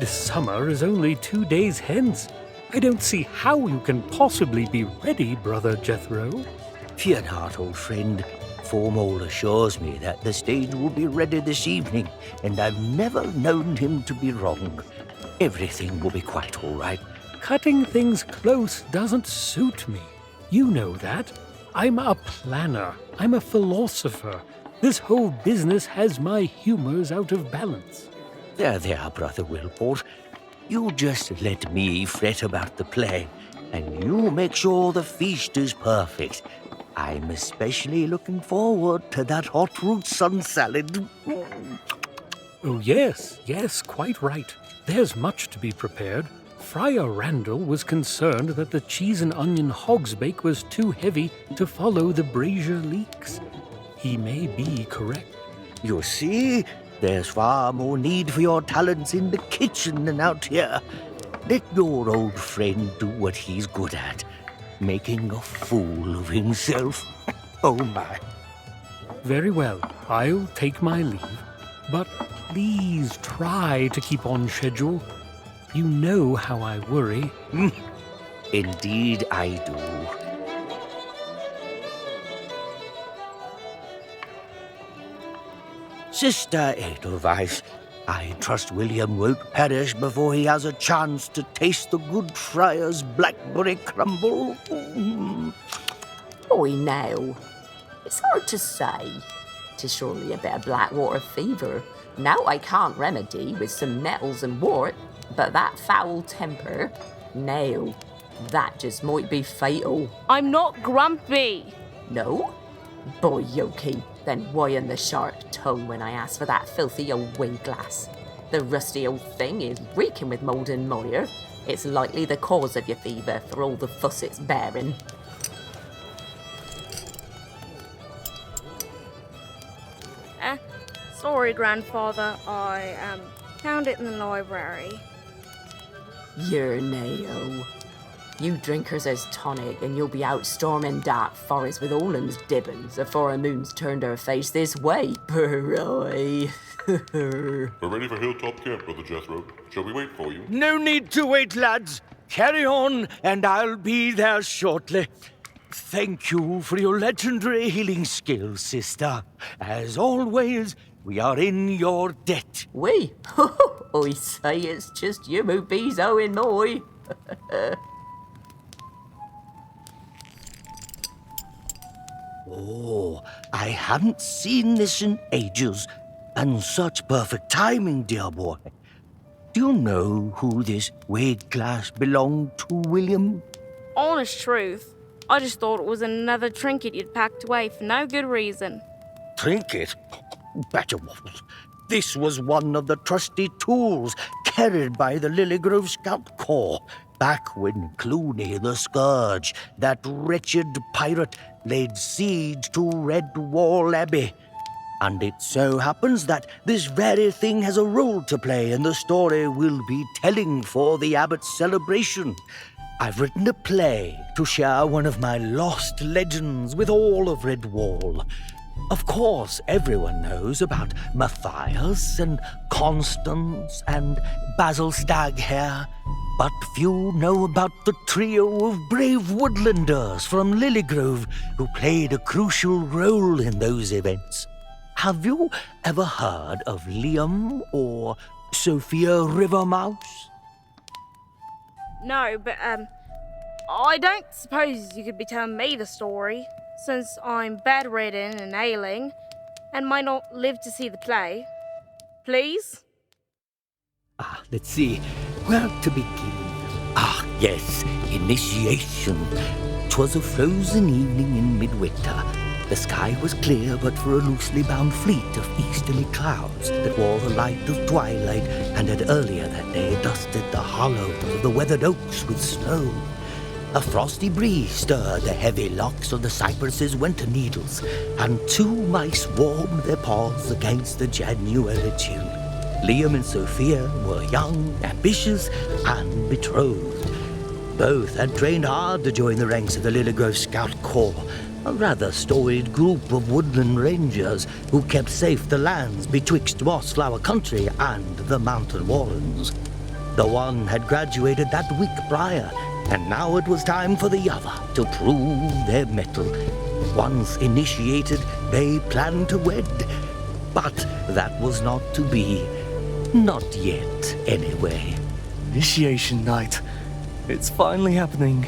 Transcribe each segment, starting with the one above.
this summer is only 2 days hence. I don't see how you can possibly be ready, Brother Jethro. Fear not, old friend. Formal assures me that the stage will be ready this evening, and I've never known him to be wrong. Everything will be quite all right. Cutting things close doesn't suit me. You know that. I'm a planner. I'm a philosopher. This whole business has my humors out of balance. There, Brother Wilport. You just let me fret about the play, and you make sure the feast is perfect. I'm especially looking forward to that hot root sun salad. Oh, yes, quite right. There's much to be prepared. Friar Randall was concerned that the cheese and onion hogsbake was too heavy to follow the brazier leaks. He may be correct. You see, there's far more need for your talents in the kitchen than out here. Let your old friend do what he's good at, making a fool of himself. Oh, my. Very well, I'll take my leave. But please try to keep on schedule. You know how I worry. Indeed I do. Sister Edelweiss, I trust William won't perish before he has a chance to taste the good friar's blackberry crumble. Oi, now. It's hard to say. 'Tis surely a bit of blackwater fever. Now I can't remedy with some nettles and wort, but that foul temper, now, that just might be fatal. I'm not grumpy. No? Boy, Yoki, then why in the sharp tongue when I asked for that filthy old wine glass? The rusty old thing is reeking with mould and mire. It's likely the cause of your fever for all the fuss it's bearing. Sorry, Grandfather. I found it in the library. You're Nao. You drinkers as tonic, and you'll be out storming dark forest with all them's dibbins afore a moon's turned her face this way. Brrroi. We're ready for Hilltop Camp, Brother Jethro. Shall we wait for you? No need to wait, lads. Carry on, and I'll be there shortly. Thank you for your legendary healing skills, sister. As always, we are in your debt. We? I say it's just you who be's owing moi. Oh, I hadn't seen this in ages, and such perfect timing, dear boy. Do you know who this weighed glass belonged to, William? Honest truth, I just thought it was another trinket you'd packed away for no good reason. Trinket? Batterwaffles. This was one of the trusty tools carried by the Lilygrove Scout Corps back when Clooney the Scourge, that wretched pirate, laid siege to Redwall Abbey. And it so happens that this very thing has a role to play in the story we'll be telling for the Abbot's celebration. I've written a play to share one of my lost legends with all of Redwall. Of course, everyone knows about Matthias and Constance and Basil Staghair, but few know about the trio of brave woodlanders from Lilygrove who played a crucial role in those events. Have you ever heard of Liam or Sophia Rivermouse? No, but, I don't suppose you could be telling me the story, since I'm bedridden and ailing, and might not live to see the play. Please? Let's see. Where to begin? Yes, initiation. 'Twas a frozen evening in midwinter. The sky was clear but for a loosely bound fleet of easterly clouds that wore the light of twilight and had earlier that day dusted the hollows of the weathered oaks with snow. A frosty breeze stirred the heavy locks of the cypresses' winter needles, and two mice warmed their paws against the January chill. Liam and Sophia were young, ambitious, and betrothed. Both had trained hard to join the ranks of the Lilygrove Scout Corps, a rather storied group of woodland rangers who kept safe the lands betwixt Mossflower Country and the Mountain Warrens. The one had graduated that week prior, and now it was time for the other to prove their mettle. Once initiated, they planned to wed. But that was not to be. Not yet, anyway. Initiation night. It's finally happening.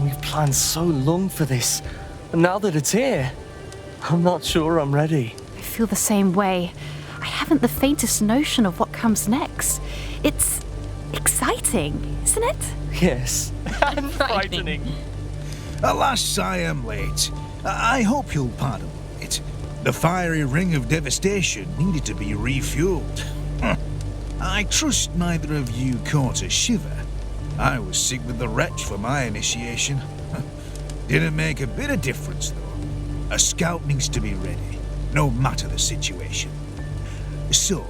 We've planned so long for this, and now that it's here, I'm not sure I'm ready. I feel the same way. I haven't the faintest notion of what comes next. It's exciting, isn't it? Yes, and frightening. Alas, I am late. I hope you'll pardon it. The fiery ring of devastation needed to be refueled. I trust neither of you caught a shiver. I was sick with the retch for my initiation. Didn't make a bit of difference, though. A scout needs to be ready, no matter the situation. So,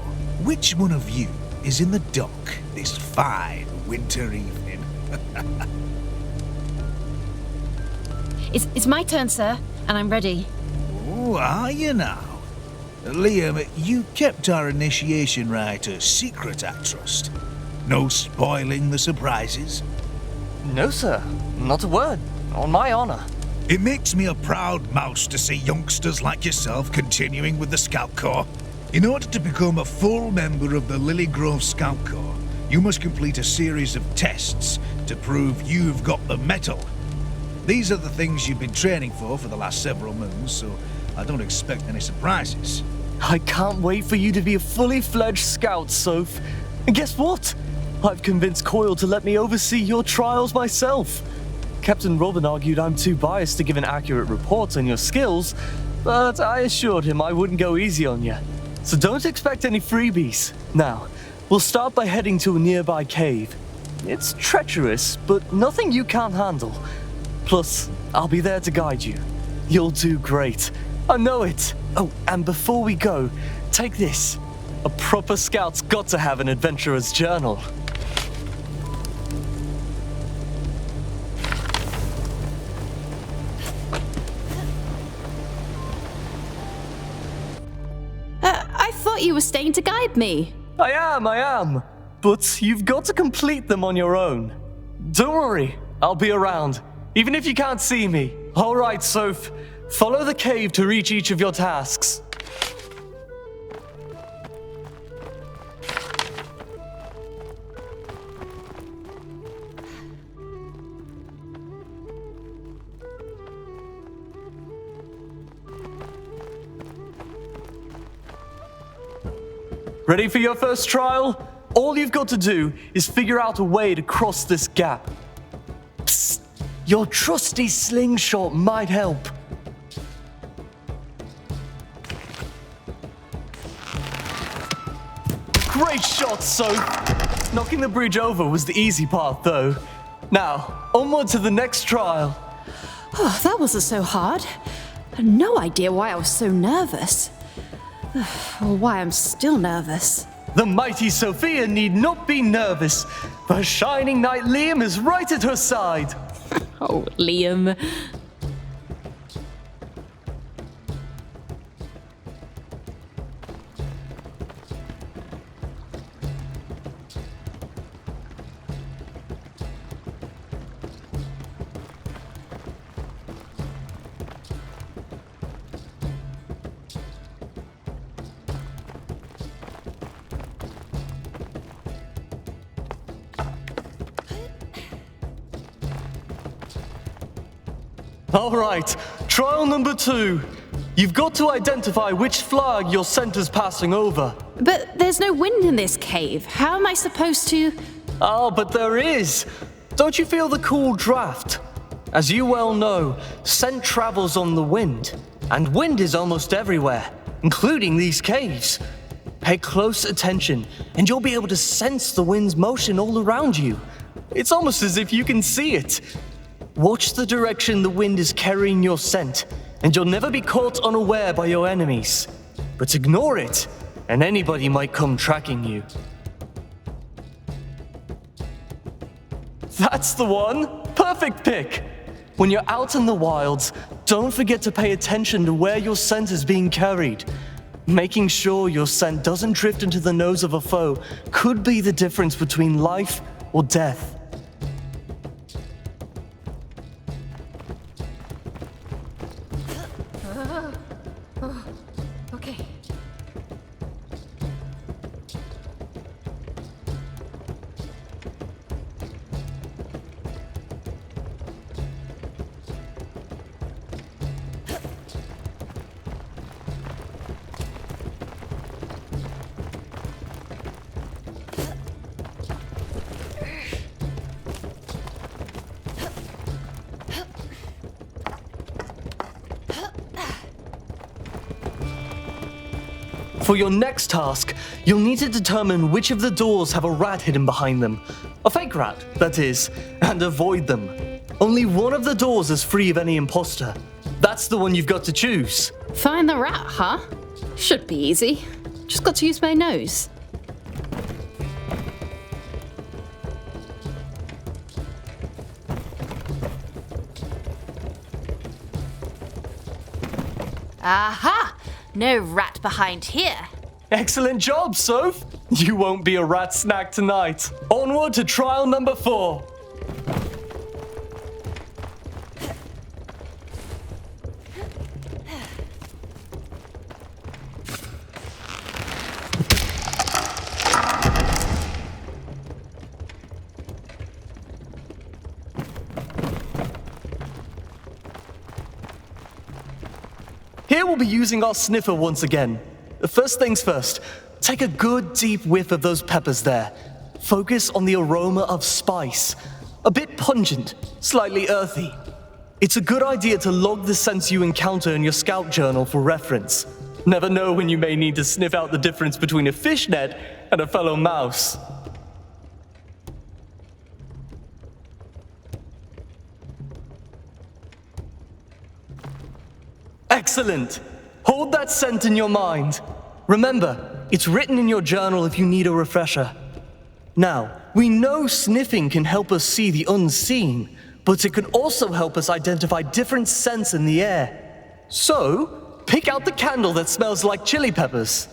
which one of you is in the dock this fine winter evening? It's my turn, sir, and I'm ready. Oh, are you now? Liam, you kept our initiation rite a secret, I trust. No spoiling the surprises? No, sir. Not a word. On my honor. It makes me a proud mouse to see youngsters like yourself continuing with the Scout Corps. In order to become a full member of the Lily Grove Scout Corps, you must complete a series of tests to prove you've got the mettle. These are the things you've been training for the last several moons, so I don't expect any surprises. I can't wait for you to be a fully fledged scout, Soph. And guess what? I've convinced Coyle to let me oversee your trials myself. Captain Robin argued I'm too biased to give an accurate report on your skills, but I assured him I wouldn't go easy on you. So don't expect any freebies. Now, we'll start by heading to a nearby cave. It's treacherous, but nothing you can't handle. Plus, I'll be there to guide you. You'll do great. I know it. Oh, and before we go, take this. A proper scout's got to have an adventurer's journal. I thought you were staying to guide me. I am. But you've got to complete them on your own. Don't worry, I'll be around, even if you can't see me. All right, Soph. Follow the cave to reach each of your tasks. Ready for your first trial? All you've got to do is figure out a way to cross this gap. Psst, your trusty slingshot might help. Great shot, Soph! Knocking the bridge over was the easy part, though. Now, onward to the next trial. Oh, that wasn't so hard. I had no idea why I was so nervous. Or why I'm still nervous. The mighty Sophia need not be nervous, for shining knight Liam is right at her side. Oh, Liam. All right, trial number 2. You've got to identify which flag your center's passing over. But there's no wind in this cave. How am I supposed to... Oh, but there is. Don't you feel the cool draft? As you well know, scent travels on the wind, and wind is almost everywhere, including these caves. Pay close attention, and you'll be able to sense the wind's motion all around you. It's almost as if you can see it. Watch the direction the wind is carrying your scent, and you'll never be caught unaware by your enemies. But ignore it, and anybody might come tracking you. That's the one! Perfect pick! When you're out in the wilds, don't forget to pay attention to where your scent is being carried. Making sure your scent doesn't drift into the nose of a foe could be the difference between life or death. Okay. For your next task, you'll need to determine which of the doors have a rat hidden behind them. A fake rat, that is, and avoid them. Only one of the doors is free of any imposter. That's the one you've got to choose. Find the rat, huh? Should be easy. Just got to use my nose. Aha! No rat behind here. Excellent job, Soph! You won't be a rat snack tonight. Onward to trial number 4. Here we'll be using our sniffer once again. First things first, take a good deep whiff of those peppers there. Focus on the aroma of spice. A bit pungent, slightly earthy. It's a good idea to log the scents you encounter in your scout journal for reference. Never know when you may need to sniff out the difference between a fishnet and a fellow mouse. Excellent! Hold that scent in your mind. Remember, it's written in your journal if you need a refresher. Now, we know sniffing can help us see the unseen, but it can also help us identify different scents in the air. So, pick out the candle that smells like chili peppers.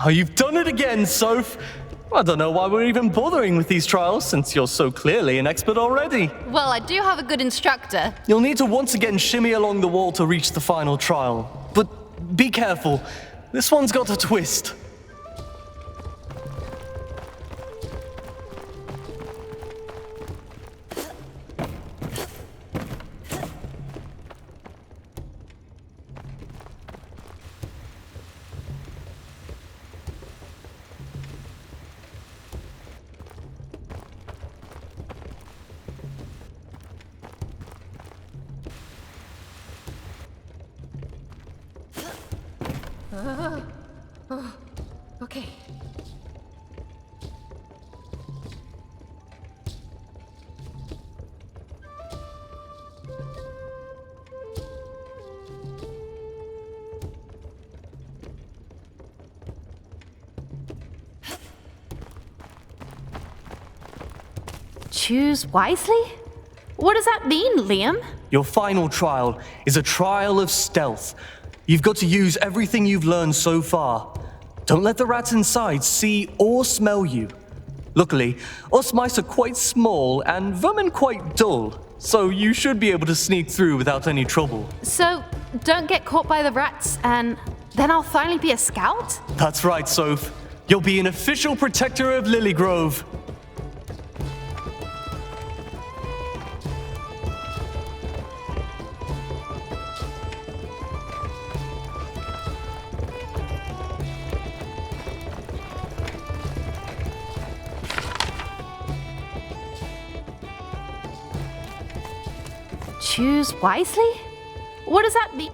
Oh, you've done it again, Soph! I don't know why we're even bothering with these trials, since you're so clearly an expert already. Well, I do have a good instructor. You'll need to once again shimmy along the wall to reach the final trial. But be careful, this one's got a twist. Okay. Choose wisely? What does that mean, Liam? Your final trial is a trial of stealth. You've got to use everything you've learned so far. Don't let the rats inside see or smell you. Luckily, us mice are quite small and vermin quite dull, so you should be able to sneak through without any trouble. So, don't get caught by the rats, and then I'll finally be a scout? That's right, Soph. You'll be an official protector of Lilygrove. Choose wisely? What does that mean?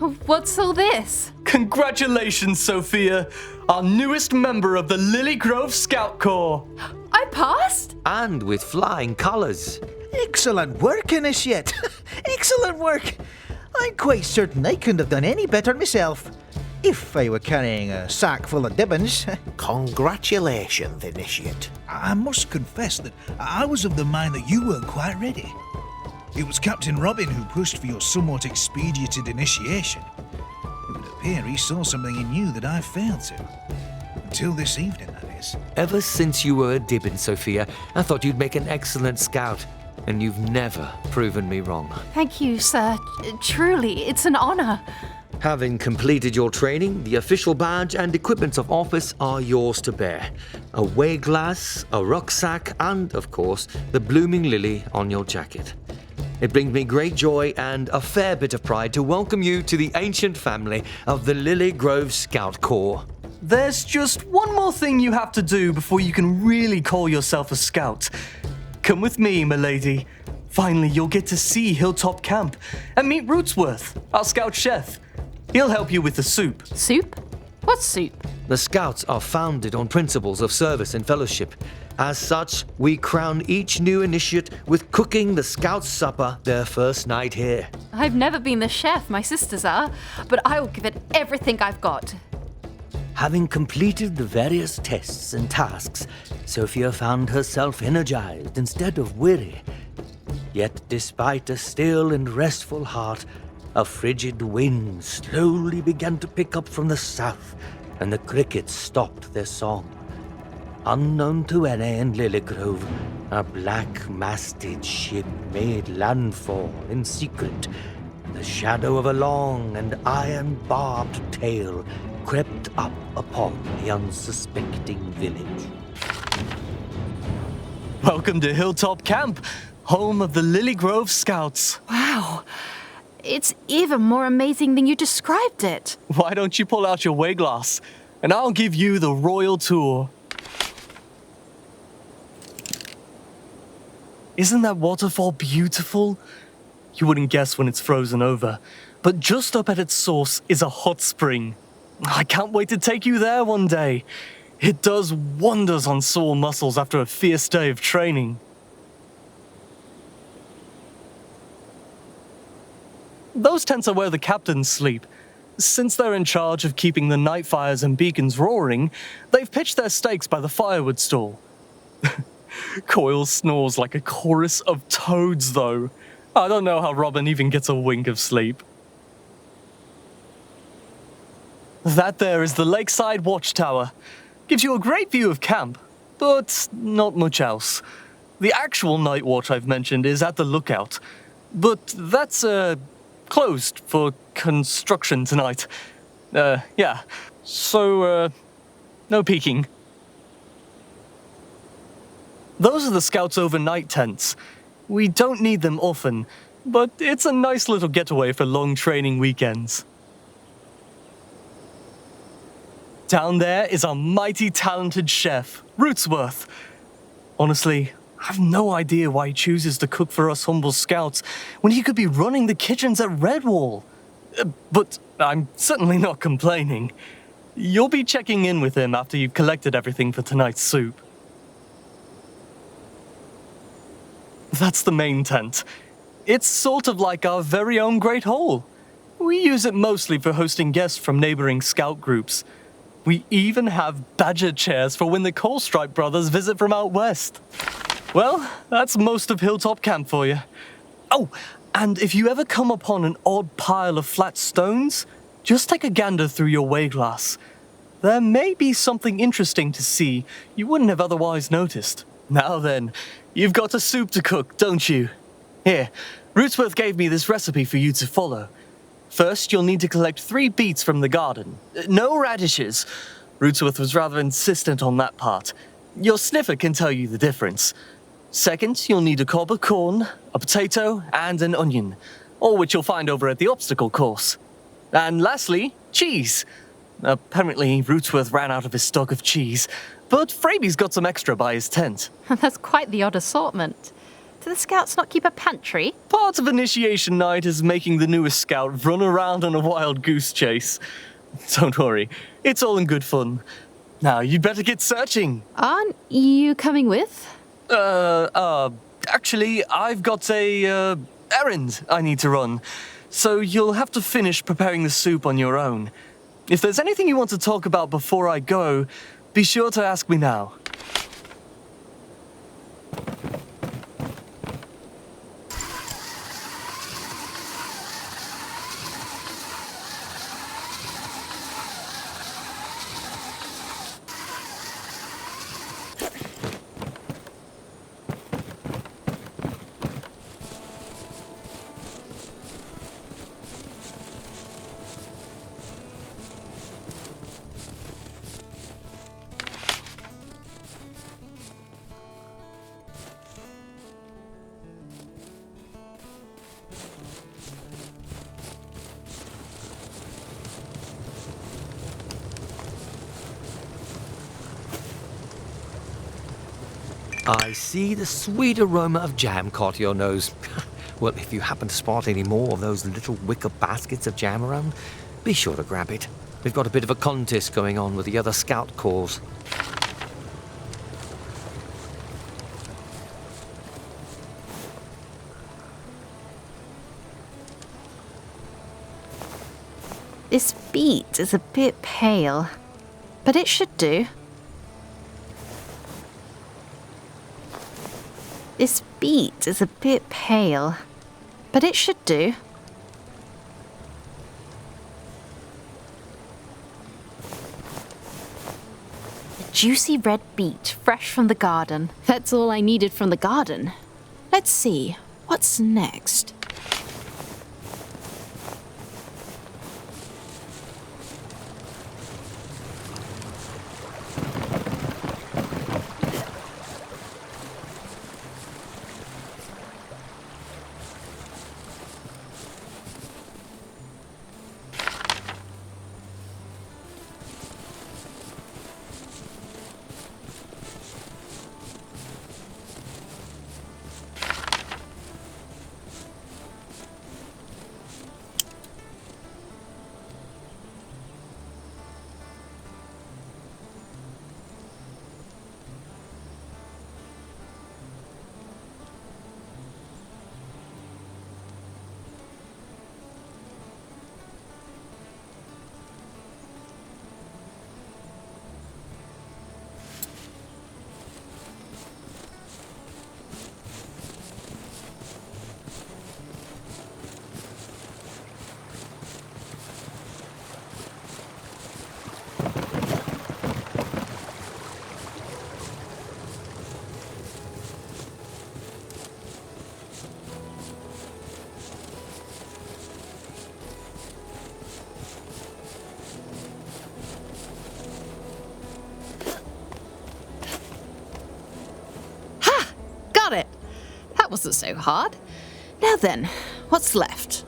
What's all this? Congratulations, Sophia, our newest member of the Lily Grove Scout Corps. I passed? And with flying colours. Excellent work, Initiate. Excellent work. I'm quite certain I couldn't have done any better myself. If I were carrying a sack full of dibbons. Congratulations, Initiate. I must confess that I was of the mind that you weren't quite ready. It was Captain Robin who pushed for your somewhat expedited initiation. It would appear he saw something in you that I failed to. Until this evening, that is. Ever since you were a Dibbin, Sophia, I thought you'd make an excellent scout. And you've never proven me wrong. Thank you, sir. Truly, it's an honor. Having completed your training, the official badge and equipments of office are yours to bear. A weigh-glass, a rucksack, and, of course, the blooming lily on your jacket. It brings me great joy and a fair bit of pride to welcome you to the ancient family of the Lily Grove Scout Corps. There's just one more thing you have to do before you can really call yourself a scout. Come with me, milady. Finally, you'll get to see Hilltop Camp and meet Rootsworth, our scout chef. He'll help you with the soup. Soup? What's soup? The Scouts are founded on principles of service and fellowship. As such, we crown each new initiate with cooking the Scouts' supper their first night here. I've never been the chef, my sisters are, but I will give it everything I've got. Having completed the various tests and tasks, Sophia found herself energized instead of weary. Yet, despite a still and restful heart, a frigid wind slowly began to pick up from the south, and the crickets stopped their song. Unknown to Anna and Lilygrove, a black-masted ship made landfall in secret. The shadow of a long and iron-barbed tail crept up upon the unsuspecting village. Welcome to Hilltop Camp, home of the Lily Grove Scouts. Wow. It's even more amazing than you described it. Why don't you pull out your weigh-glass, and I'll give you the royal tour. Isn't that waterfall beautiful? You wouldn't guess when it's frozen over, but just up at its source is a hot spring. I can't wait to take you there one day. It does wonders on sore muscles after a fierce day of training. Those tents are where the captains sleep. Since they're in charge of keeping the night fires and beacons roaring, they've pitched their stakes by the firewood stall. Coyle snores like a chorus of toads, though. I don't know how Robin even gets a wink of sleep. That there is the Lakeside Watchtower. Gives you a great view of camp, but not much else. The actual night watch I've mentioned is at the lookout, but that's, closed for construction tonight. Yeah. So, no peeking. Those are the Scouts' overnight tents. We don't need them often, but it's a nice little getaway for long training weekends. Down there is our mighty talented chef, Rootsworth. Honestly, I have no idea why he chooses to cook for us humble scouts when he could be running the kitchens at Redwall. But I'm certainly not complaining. You'll be checking in with him after you've collected everything for tonight's soup. That's the main tent. It's sort of like our very own Great Hall. We use it mostly for hosting guests from neighboring scout groups. We even have badger chairs for when the Coalstripe brothers visit from out west. Well, that's most of Hilltop Camp for you. Oh, and if you ever come upon an odd pile of flat stones, just take a gander through your weigh-glass. There may be something interesting to see you wouldn't have otherwise noticed. Now then, you've got a soup to cook, don't you? Here, Rootsworth gave me this recipe for you to follow. First, you'll need to collect 3 beets from the garden. No radishes. Rootsworth was rather insistent on that part. Your sniffer can tell you the difference. Second, you'll need a cob of corn, a potato, and an onion, all which you'll find over at the obstacle course. And lastly, cheese. Apparently, Rootsworth ran out of his stock of cheese, but Fraby's got some extra by his tent. That's quite the odd assortment. Do the scouts not keep a pantry? Part of initiation night is making the newest scout run around on a wild goose chase. Don't worry, it's all in good fun. Now, you'd better get searching. Aren't you coming with? Actually, I've got a, errand I need to run. So you'll have to finish preparing the soup on your own. If there's anything you want to talk about before I go, be sure to ask me now. I see the sweet aroma of jam caught your nose. Well, if you happen to spot any more of those little wicker baskets of jam around, be sure to grab it. We've got a bit of a contest going on with the other scout corps. This beet is a bit pale, but it should do. This beet is a bit pale, but it should do. A juicy red beet, fresh from the garden. That's all I needed from the garden. Let's see, what's next? Got it! That wasn't so hard. Now then, what's left?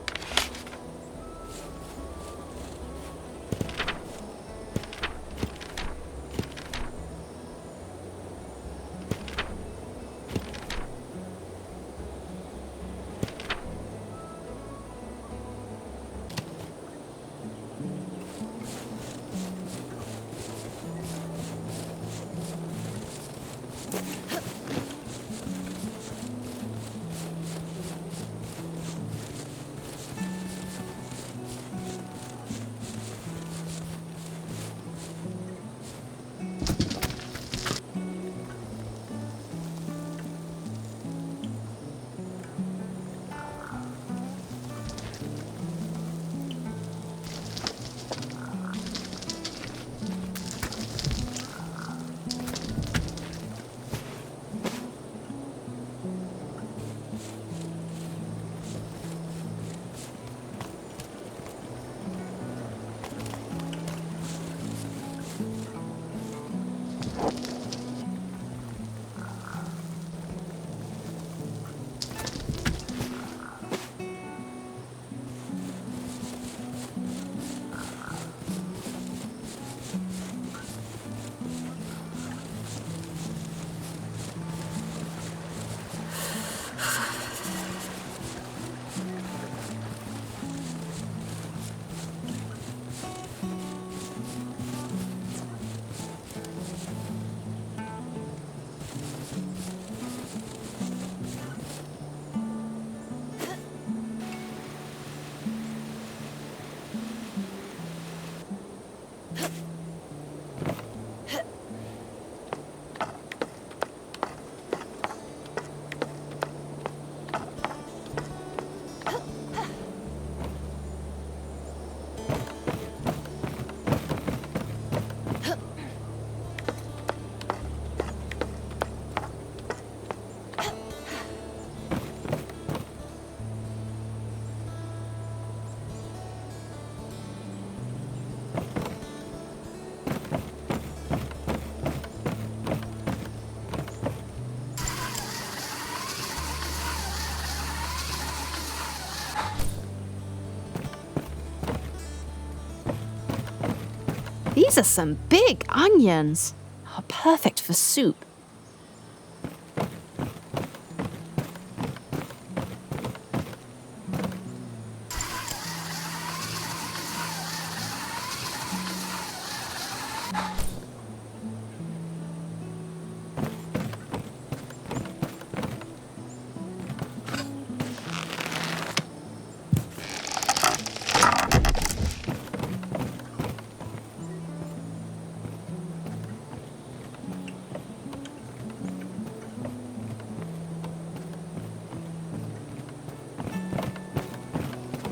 These are some big onions. Oh, perfect for soup.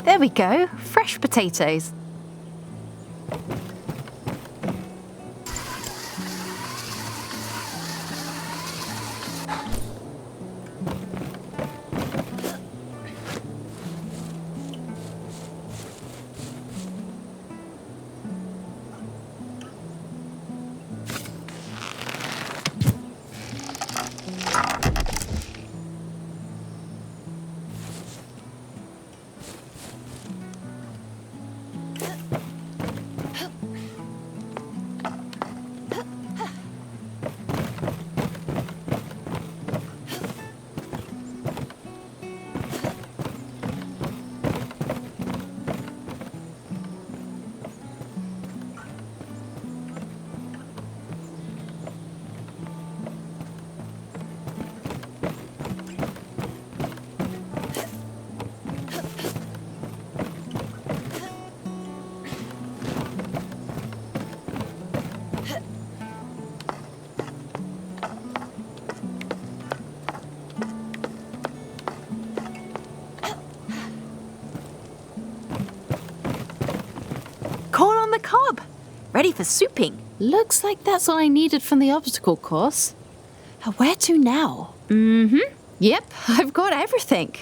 There we go, fresh potatoes. Corn on the cob, ready for souping. Looks like that's all I needed from the obstacle course. Where to now? Yep, I've got everything.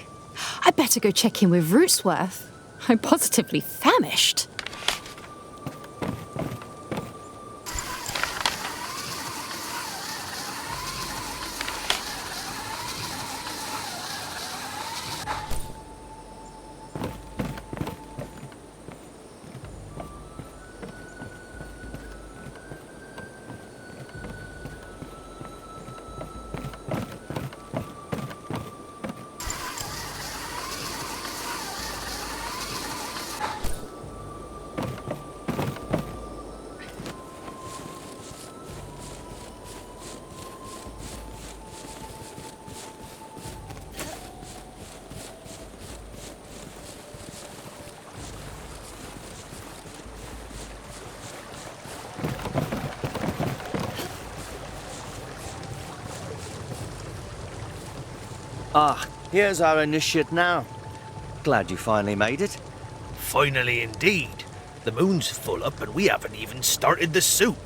I better go check in with Rootsworth. I'm positively famished. Ah, here's our initiate now. Glad you finally made it. Finally indeed. The moon's full up and we haven't even started the soup.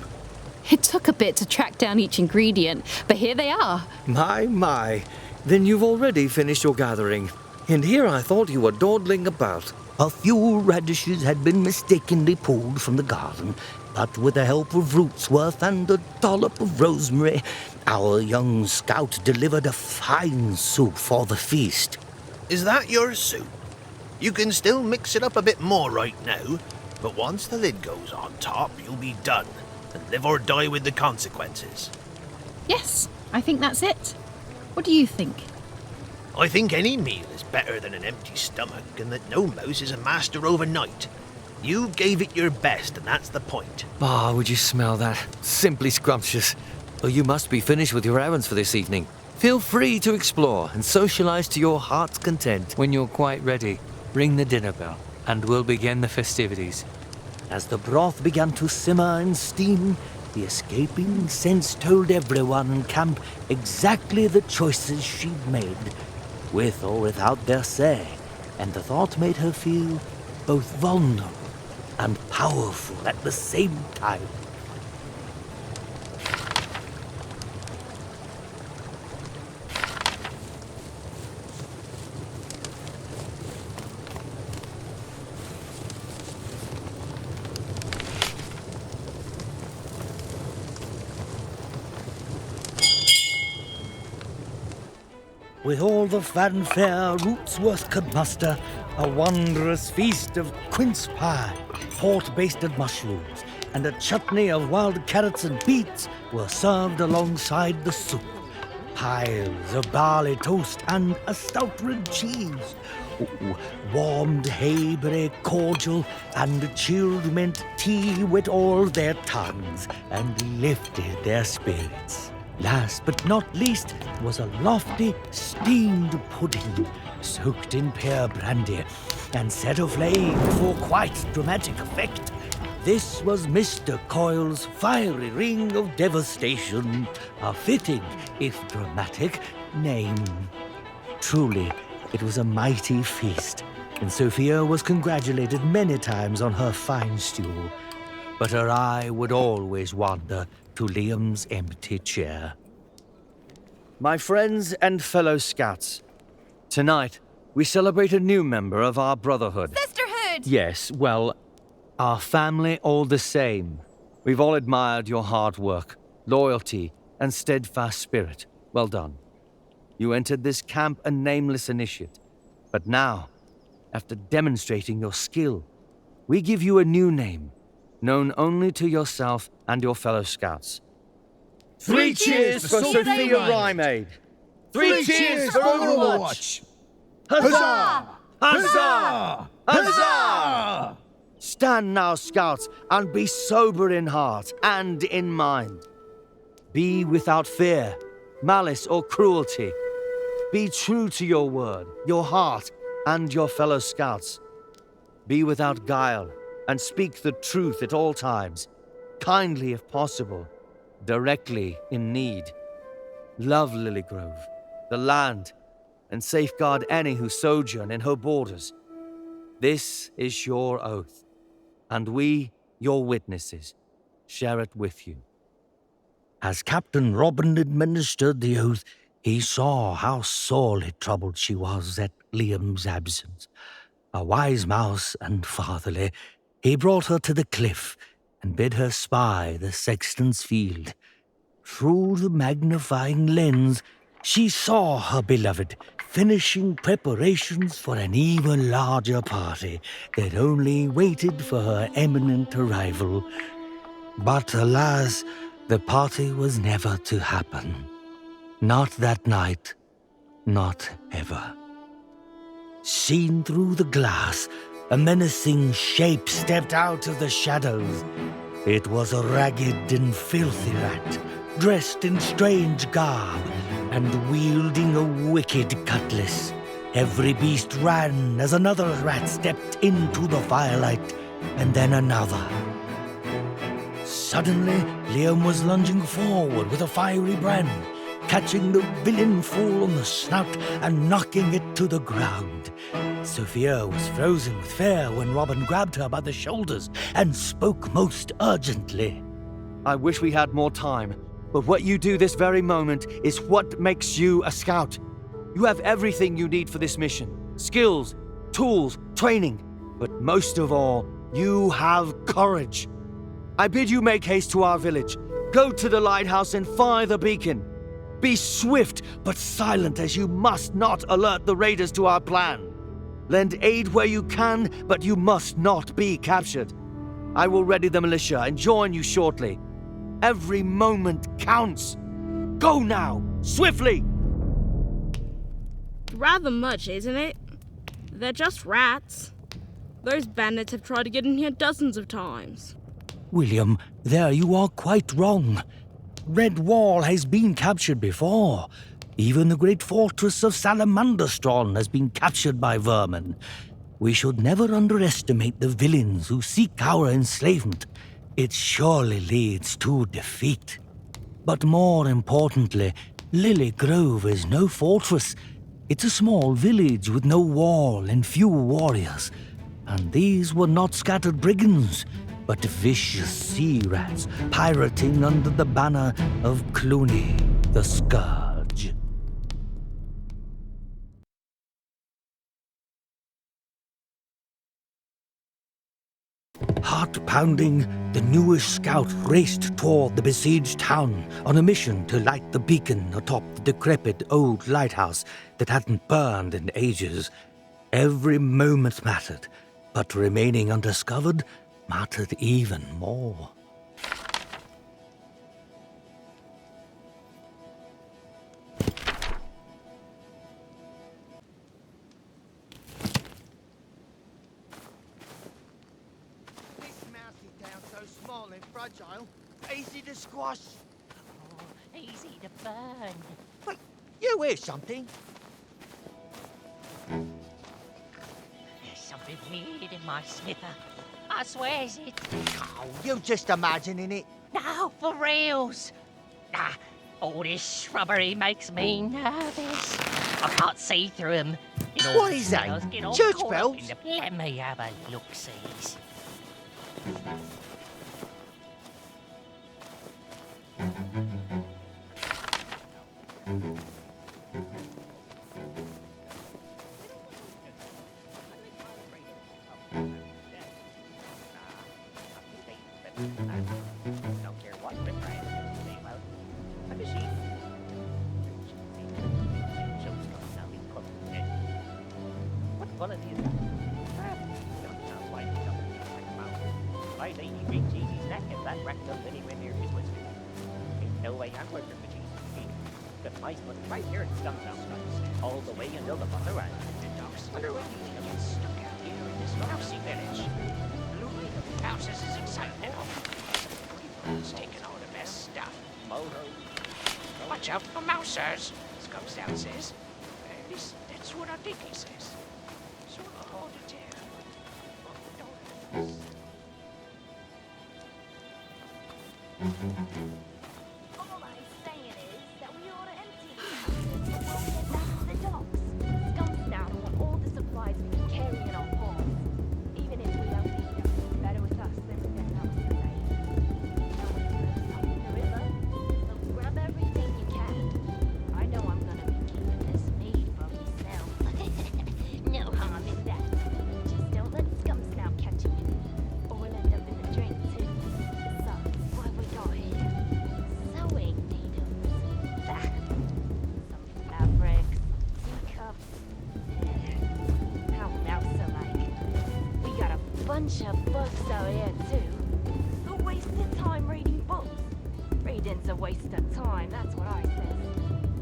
It took a bit to track down each ingredient, but here they are. My. Then you've already finished your gathering. And here I thought you were dawdling about. A few radishes had been mistakenly pulled from the garden, but with the help of Rootsworth and a dollop of rosemary, our young scout delivered a fine soup for the feast. Is that your soup? You can still mix it up a bit more right now, but once the lid goes on top, you'll be done, and live or die with the consequences. Yes, I think that's it. What do you think? I think any meal is better than an empty stomach, and that no mouse is a master overnight. You gave it your best, and that's the point. Would you smell that? Simply scrumptious. Oh, you must be finished with your errands for this evening. Feel free to explore and socialize to your heart's content. When you're quite ready, ring the dinner bell, and we'll begin the festivities. As the broth began to simmer and steam, the escaping sense told everyone in camp exactly the choices she'd made, with or without their say, and the thought made her feel both vulnerable and powerful at the same time. With all the fanfare Rootsworth could muster, a wondrous feast of quince pie, port-basted mushrooms, and a chutney of wild carrots and beets were served alongside the soup. Piles of barley toast and a stout red cheese. Warmed hayberry cordial and chilled mint tea wet all their tongues and lifted their spirits. Last but not least was a lofty steamed pudding soaked in pear brandy and set aflame for quite dramatic effect. This was Mr. Coyle's fiery ring of devastation, a fitting, if dramatic, name. Truly, it was a mighty feast, and Sophia was congratulated many times on her fine stew. But her eye would always wander to Liam's empty chair. My friends and fellow scouts, tonight we celebrate a new member of our brotherhood. Sisterhood! Yes, well, our family all the same. We've all admired your hard work, loyalty, and steadfast spirit. Well done. You entered this camp a nameless initiate. But now, after demonstrating your skill, we give you a new name, known only to yourself and your fellow scouts. 3 cheers for Sophia Rymaid! 3 cheers for Overwatch! Huzzah! Huzzah! Huzzah! Stand now, scouts, and be sober in heart and in mind. Be without fear, malice, or cruelty. Be true to your word, your heart, and your fellow scouts. Be without guile, and speak the truth at all times, kindly if possible, directly in need. Love Lilygrove, the land, and safeguard any who sojourn in her borders. This is your oath, and we, your witnesses, share it with you. As Captain Robin administered the oath, he saw how sorely troubled she was at Liam's absence. A wise mouse and fatherly, he brought her to the cliff and bid her spy the sexton's field. Through the magnifying lens, she saw her beloved finishing preparations for an even larger party that only waited for her imminent arrival. But alas, the party was never to happen. Not that night, not ever. Seen through the glass, a menacing shape stepped out of the shadows. It was a ragged and filthy rat, dressed in strange garb, and wielding a wicked cutlass. Every beast ran as another rat stepped into the firelight, and then another. Suddenly, Liam was lunging forward with a fiery brand, catching the villain full on the snout and knocking it to the ground. Sophia was frozen with fear when Robin grabbed her by the shoulders and spoke most urgently. I wish we had more time, but what you do this very moment is what makes you a scout. You have everything you need for this mission. Skills, tools, training, but most of all, you have courage. I bid you make haste to our village. Go to the lighthouse and fire the beacon. Be swift but silent, as you must not alert the raiders to our plan. Lend aid where you can, but you must not be captured. I will ready the militia and join you shortly. Every moment counts. Go now, swiftly! Rather much, isn't it? They're just rats. Those bandits have tried to get in here dozens of times. William, there you are quite wrong. Redwall has been captured before. Even the great fortress of Salamanderstron has been captured by vermin. We should never underestimate the villains who seek our enslavement. It surely leads to defeat. But more importantly, Lily Grove is no fortress. It's a small village with no wall and few warriors. And these were not scattered brigands, but vicious sea rats pirating under the banner of Clooney, the Scourge. Heart-pounding, the newish scout raced toward the besieged town on a mission to light the beacon atop the decrepit old lighthouse that hadn't burned in ages. Every moment mattered, but remaining undiscovered mattered even more. small and fragile, easy to squash. Oh, easy to burn. Wait, you hear something? There's something weird in my slipper. I swears it. Oh, you're just imagining it. No, for reals. All this shrubbery makes me nervous. I can't see through them. What is that? Church bells? Let me have a look-sees. Don't care what the brand is name out. Let me see. What quality is that? Don't sound like something like mouth. My lady brings Easy's neck and that wrecked up anywhere near his whiskers. Ain't no way I'm working for Jesus' feet. Got mice living right here in Scumtown, all the way until the mother and the dogs. Wonder when you get stuck out here in this mousy village. Houses is exciting now. It's taking all the best stuff. Moto. Watch out for mousers, Scumstown says. At least that's what I think he says. Sort of hard to tell. All I'm saying is that we ought to empty the houses before we get back to the docks. Scumstown want all the supplies we can carry in our paws. Even if we don't need them, better with us than with them houses, eh? Now we can stop in the river, so grab everything you can. I know I'm gonna be keeping this mead for myself. No harm in that. Just don't let Scumstown catch you with it, or we'll end up in the drink too. So, what have we got here? Sewing needles. Some fabrics, teacups. How mouse-like. We got a bunch of books out here too. A waste of time reading books. Reading's a waste of time, that's what I says.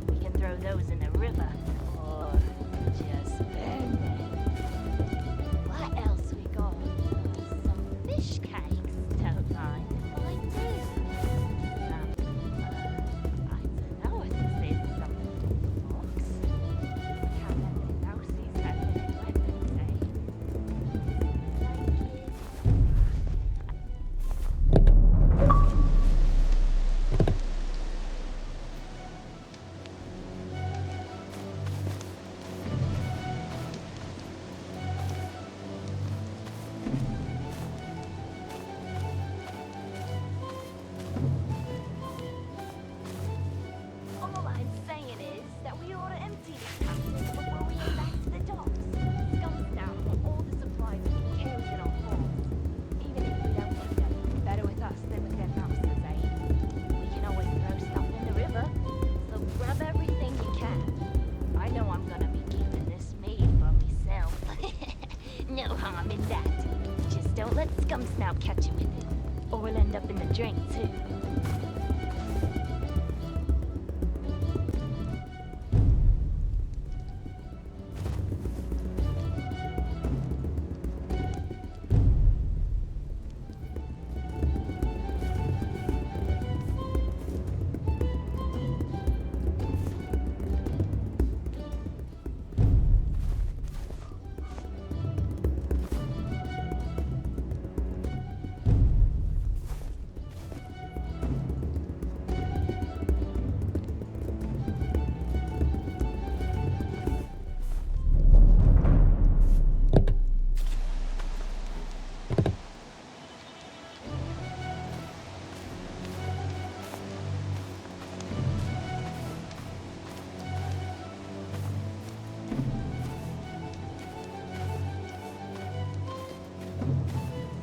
We can throw those in the river, or just burn them. What else we got? Some fish cakes, don't mind if I do. I don't know if this is some box. Can't let the lousies have any weapons, eh? All I'm saying is that we ought to empty these houses before we get back to the docks. Scumstown want all the supplies we can carry in our paws. Even if we don't need them, better with us than with them houses, eh? We can always throw stuff in the river, so grab everything you can. I know I'm gonna be keeping this mead for myself. No harm in that. Just don't let Scumstown catch you with it, or we'll end up in the drink too.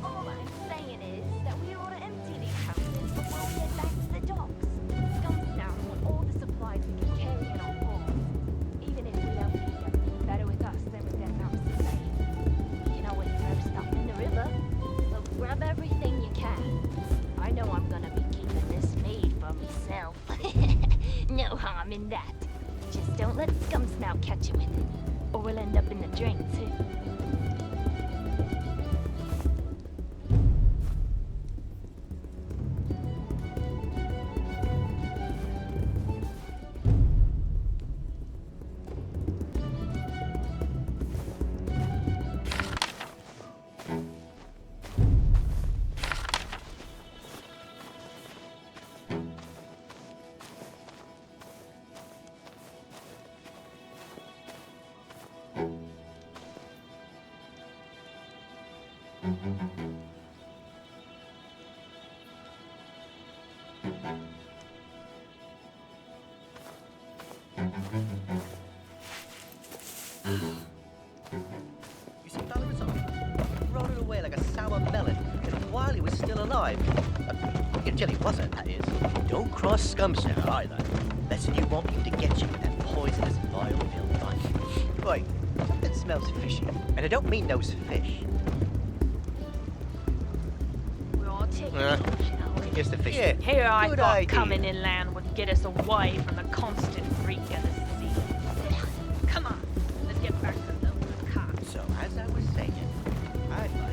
All I'm saying is that we ought to empty these houses before we get back to the docks. Scumstown want all the supplies we can carry in our paws. Even if we don't need them, better with us than with them houses, eh? We can always throw stuff in the river, so grab everything you can. I know I'm gonna be keeping this mead for myself. No harm in that. Just don't let Scumstown catch you with it, or we'll end up in the drink too. You see Valerian rolling away like a sour melon, and while he was still alive, until he wasn't, that is. Don't cross Scum's now either, lest you want him to get you with that poisonous vile filth. Right, something smells fishy, and I don't mean those fish. We're all taking off, shall we? Just the fish. Yeah, here I Good thought idea. coming inland would get us away from the constant freak of the sea. Come on, let's get back to the car. So, as I was saying, I'd like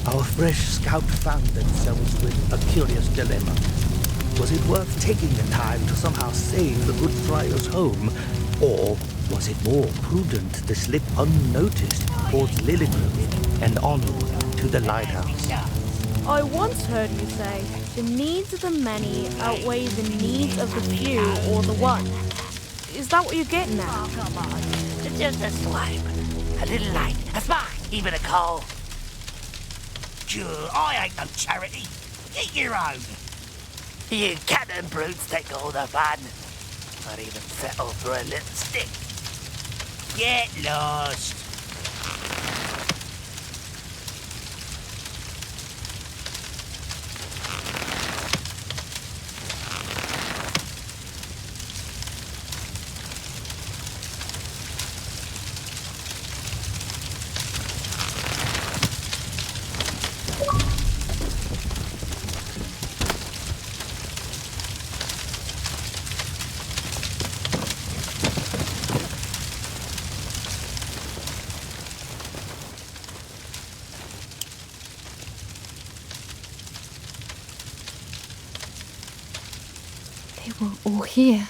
Our fresh scout found themselves with a curious dilemma. Was it worth taking the time to somehow save the good friar's home, or was it more prudent to slip unnoticed towards Lilligrove and onward to the lighthouse? I once heard you say, the needs of the many outweigh the needs of the few or the one. Is that what you're getting at? Oh, come on. It's just a swipe. A little light, a spark, even a coal. Sure, I ain't no charity. Get your own. You cannon brutes take all the fun. Not even settle for a little stick. Get lost. They were all here,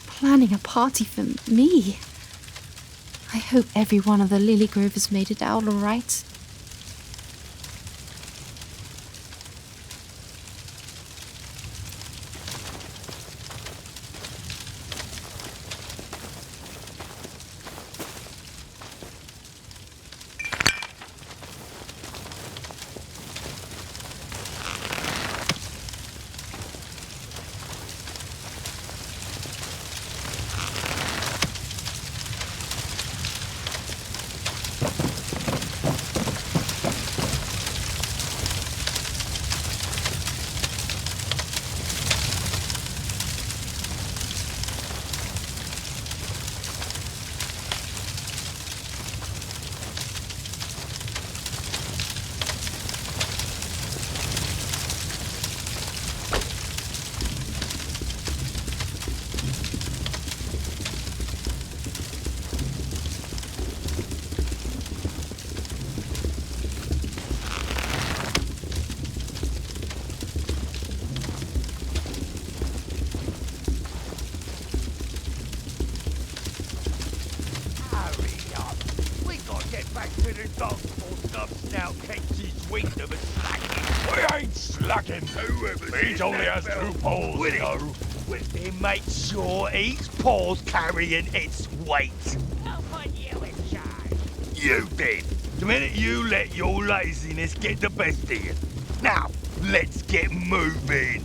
planning a party for me. I hope every one of the Lilygrovers has made it out all right. He only has 2 poles, you know. Then make sure each pole's carrying its weight. I'll put you in charge. You did. The minute you let your laziness get the best of you. Now, let's get moving.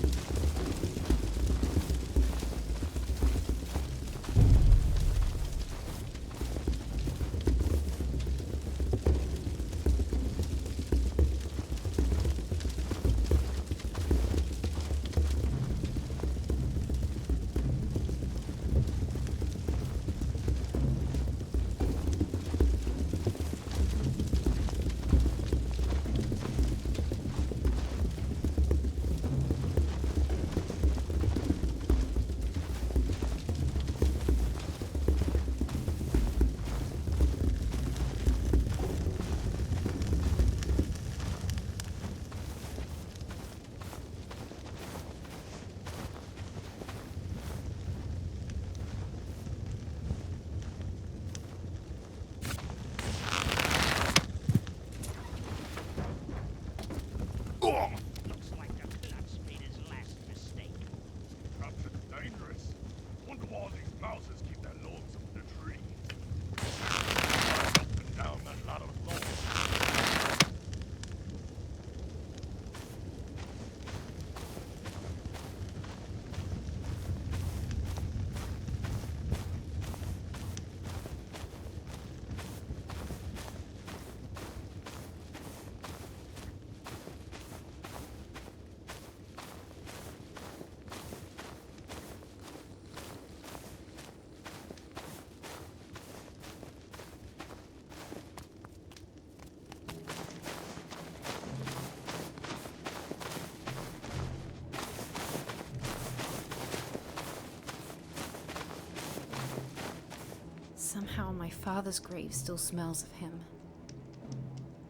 Somehow my father's grave still smells of him.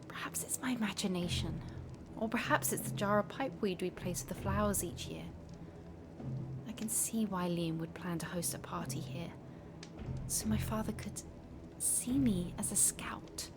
Perhaps it's my imagination. Or perhaps it's the jar of pipeweed we place with the flowers each year. I can see why Liam would plan to host a party here. So my father could see me as a scout.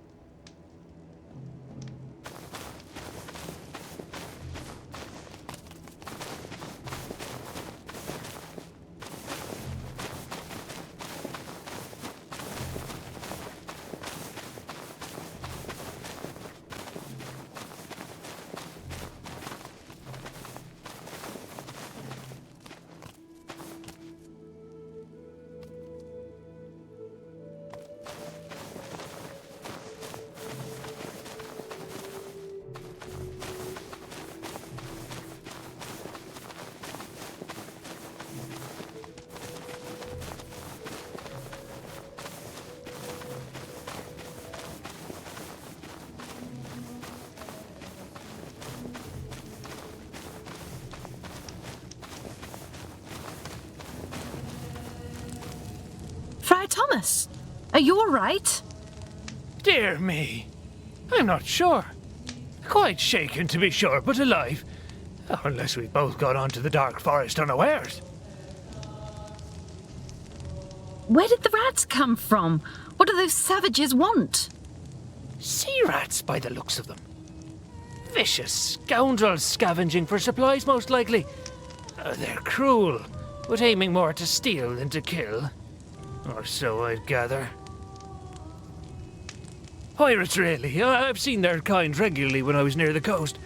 Friar Thomas, are you all right? Dear me. I'm not sure. Quite shaken, to be sure, but alive. Oh, unless we both got onto the dark forest unawares. Where did the rats come from? What do those savages want? Sea rats, by the looks of them. Vicious scoundrels scavenging for supplies, most likely. They're cruel, but aiming more to steal than to kill. Or so I'd gather. Pirates, really. I've seen their kind regularly when I was near the coast.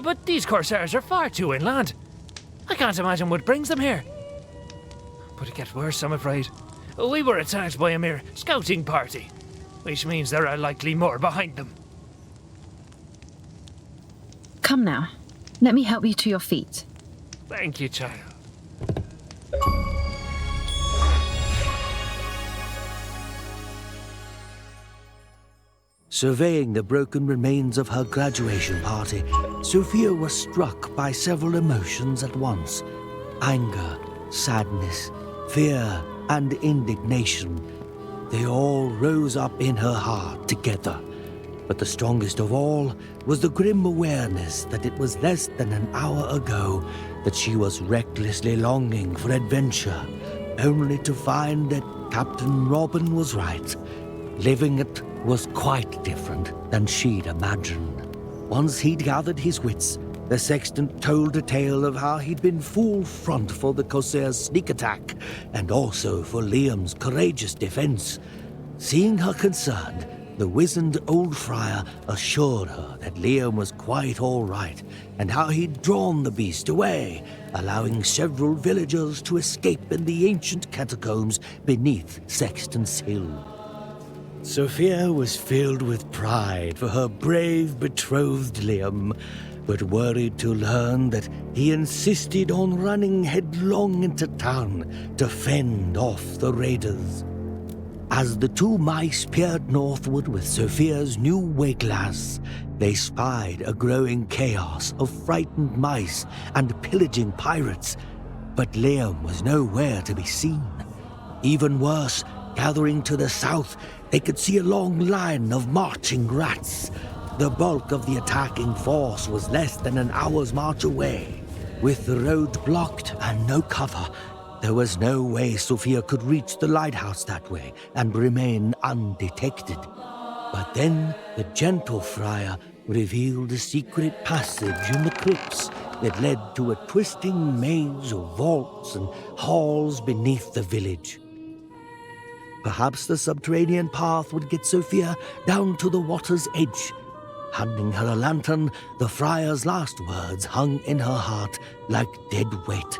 But these corsairs are far too inland. I can't imagine what brings them here. But it gets worse, I'm afraid. We were attacked by a mere scouting party, which means there are likely more behind them. Come now. Let me help you to your feet. Thank you, child. Surveying the broken remains of her graduation party, Sophia was struck by several emotions at once. Anger, sadness, fear, and indignation. They all rose up in her heart together. But the strongest of all was the grim awareness that it was less than an hour ago that she was recklessly longing for adventure, only to find that Captain Robin was right. Living it was quite different than she'd imagined. Once he'd gathered his wits, the sexton told a tale of how he'd been full front for the Corsair's sneak attack, and also for Liam's courageous defense. Seeing her concerned, the wizened old friar assured her that Liam was quite all right, and how he'd drawn the beast away, allowing several villagers to escape in the ancient catacombs beneath Sexton's Hill. Sophia was filled with pride for her brave betrothed Liam, but worried to learn that he insisted on running headlong into town to fend off the raiders. As the two mice peered northward with Sophia's new wayglass, they spied a growing chaos of frightened mice and pillaging pirates, but Liam was nowhere to be seen. Even worse, gathering to the south, they could see a long line of marching rats. The bulk of the attacking force was less than an hour's march away. With the road blocked and no cover, there was no way Sophia could reach the lighthouse that way and remain undetected. But then the gentle friar revealed a secret passage in the crypts that led to a twisting maze of vaults and halls beneath the village. Perhaps the subterranean path would get Sophia down to the water's edge. Handing her a lantern, the friar's last words hung in her heart like dead weight.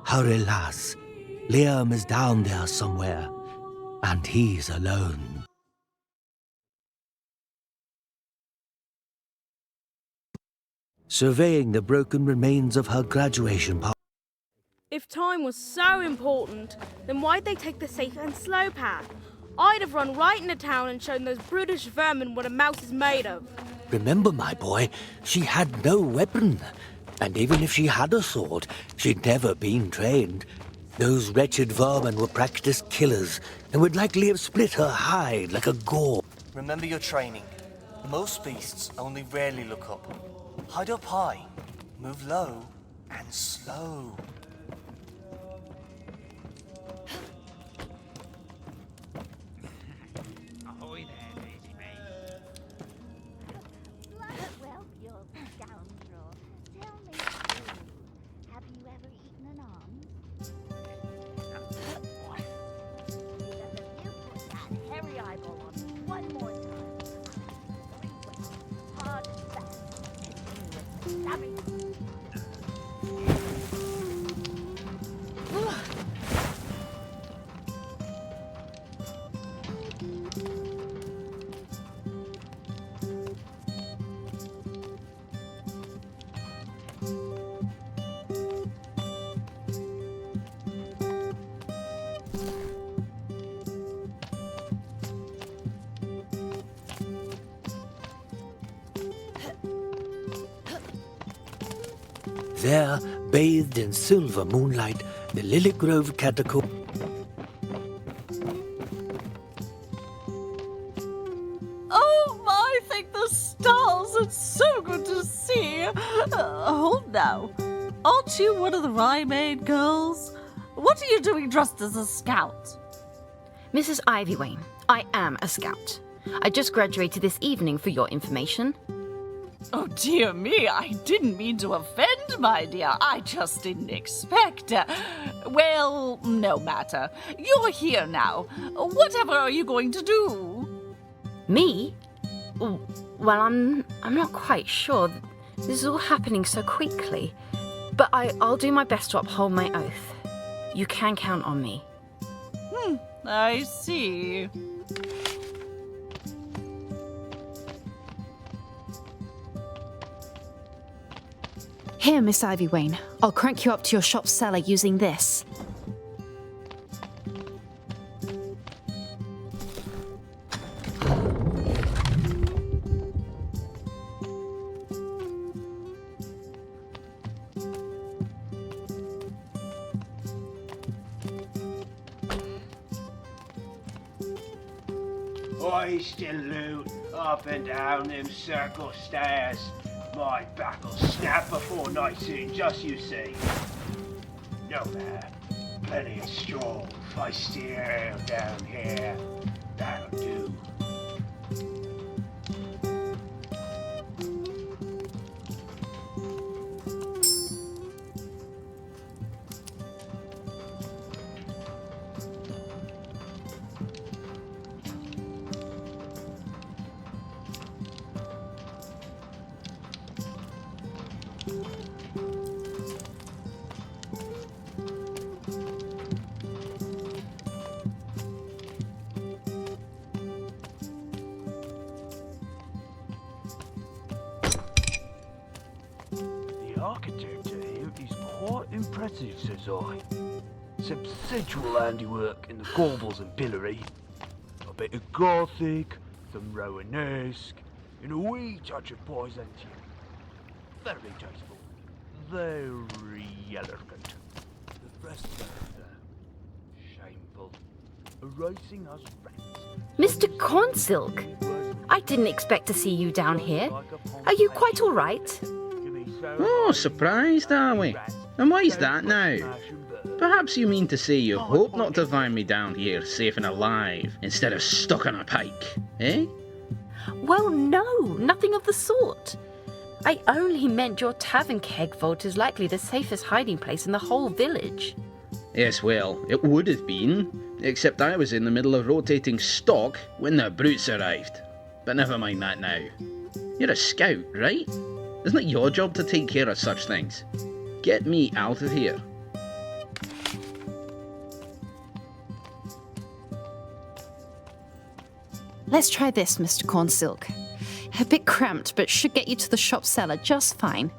Hurry, lass. Liam is down there somewhere, and he's alone. Surveying the broken remains of her graduation party. If time was so important, then why'd they take the safe and slow path? I'd have run right into town and shown those brutish vermin what a mouse is made of. Remember, my boy, she had no weapon. And even if she had a sword, she'd never been trained. Those wretched vermin were practiced killers and would likely have split her hide like a gore. Remember your training. Most beasts only rarely look up. Hide up high, move low, and slow. Ahoy there, lazy mate. Well, you scoundrel. Tell me, have you ever eaten an almond? Because if you put that hairy eyeball on me one more time, very wet, hard and fast, continuous, slamming. There, bathed in silver moonlight, the Lily Grove catacomb. Oh my, thank the stars! It's so good to see. Hold now. Aren't you one of the Rye Maid girls? What are you doing dressed as a scout? Mrs. Ivy Wayne, I am a scout. I just graduated this evening for your information. Oh dear me, I didn't mean to offend, my dear. I just didn't expect. Well, no matter. You're here now. Whatever are you going to do? Me? Well, I'm not quite sure. This is all happening so quickly. But I'll do my best to uphold my oath. You can count on me. I see. Here, Miss Ivy Wayne. I'll crank you up to your shop cellar using this. Hoisting loot up and down them circle stairs. My back'll snap before night's in, just you see. No matter, plenty of straw, feisty ale down here. That'll do. The architecture here is quite impressive, says I. Some sensual handiwork in the corbels and pillory. A bit of Gothic, some Romanesque, and a wee touch of Byzantium. Very tasteful. Very elegant. The rest of it, shameful. Erasing us rats. Mr. Cornsilk, I didn't expect to see you down here. Are you quite all right? Oh, surprised, are we? And why's that now? Perhaps you mean to say you hope not to find me down here safe and alive, instead of stuck on a pike, eh? Well, no, nothing of the sort. I only meant your tavern keg vault is likely the safest hiding place in the whole village. Yes, well, it would have been, except I was in the middle of rotating stock when the brutes arrived. But never mind that now. You're a scout, right? Isn't it your job to take care of such things? Get me out of here. Let's try this, Mr. Cornsilk. A bit cramped, but should get you to the shop cellar just fine.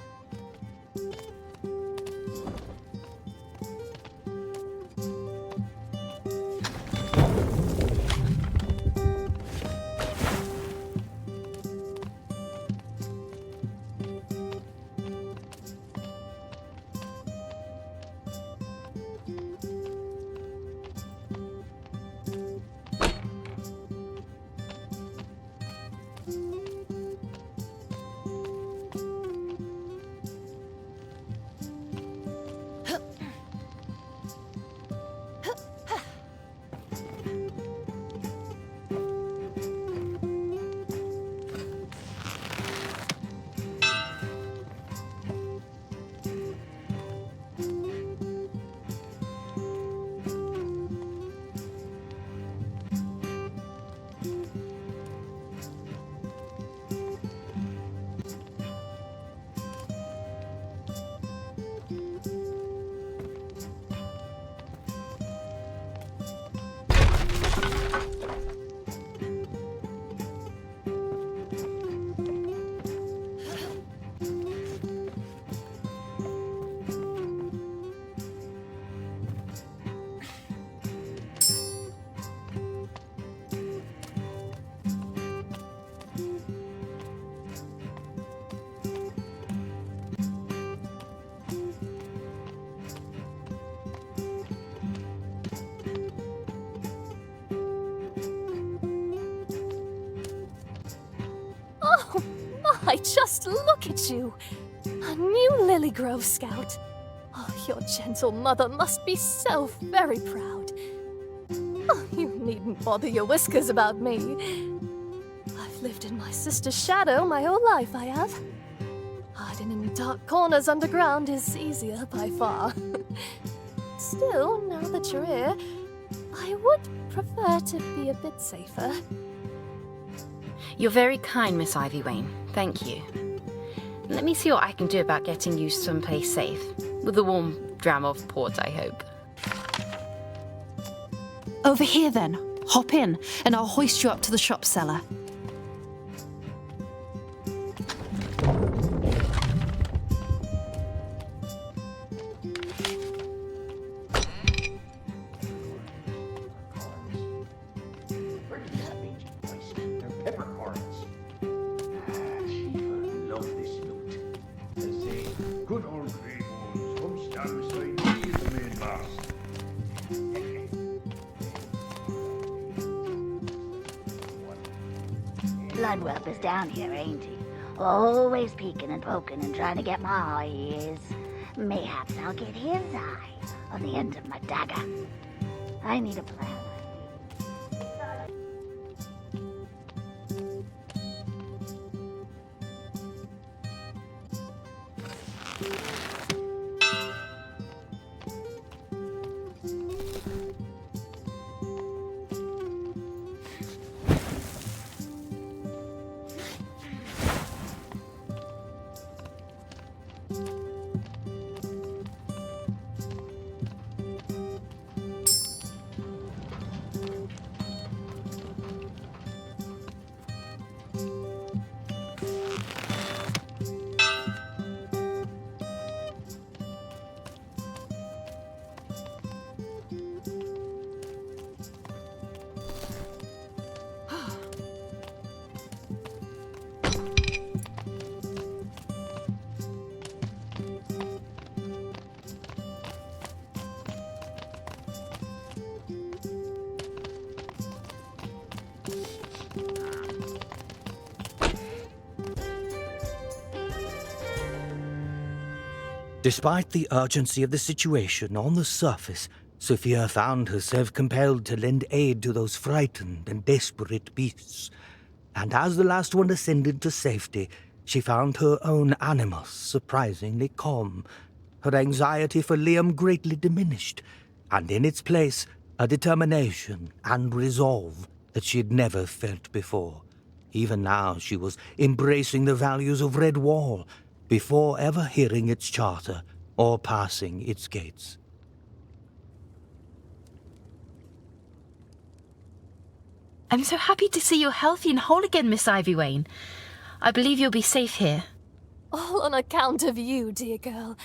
Oh my, just look at you! A new Lily Grove Scout. Oh, your gentle mother must be so very proud. Oh, you needn't bother your whiskers about me. I've lived in my sister's shadow my whole life, I have. Hiding in dark corners underground is easier by far. Still, now that you're here, I would prefer to be a bit safer. You're very kind, Miss Ivy Wayne. Thank you. Let me see what I can do about getting you someplace safe. With a warm dram of port, I hope. Over here then. Hop in, and I'll hoist you up to the shop cellar. Good old grey ones, come stand beside me as the main mast. Bloodwhelp is down here, ain't he? Always peeking and poking and trying to get my eye, he is. Mayhaps I'll get his eye on the end of my dagger. I need a plan. Despite the urgency of the situation on the surface, Sophia found herself compelled to lend aid to those frightened and desperate beasts. And as the last one ascended to safety, she found her own animals surprisingly calm. Her anxiety for Liam greatly diminished, and in its place, a determination and resolve that she'd never felt before. Even now she was embracing the values of Redwall, before ever hearing its charter or passing its gates. I'm so happy to see you're healthy and whole again, Miss Ivy Wayne. I believe you'll be safe here. All on account of you, dear girl.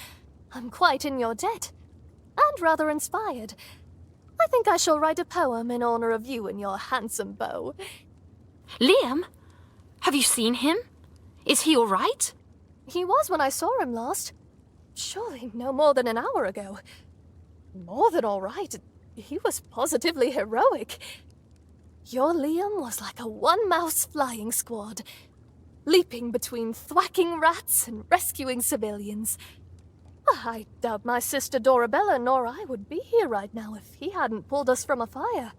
I'm quite in your debt, and rather inspired. I think I shall write a poem in honor of you and your handsome beau. Liam? Have you seen him? Is he all right? He was when I saw him last. Surely no more than an hour ago. More than all right. He was positively heroic. Your Liam was like a one-mouse flying squad, leaping between thwacking rats and rescuing civilians. I doubt my sister Dorabella nor I would be here right now if he hadn't pulled us from a fire.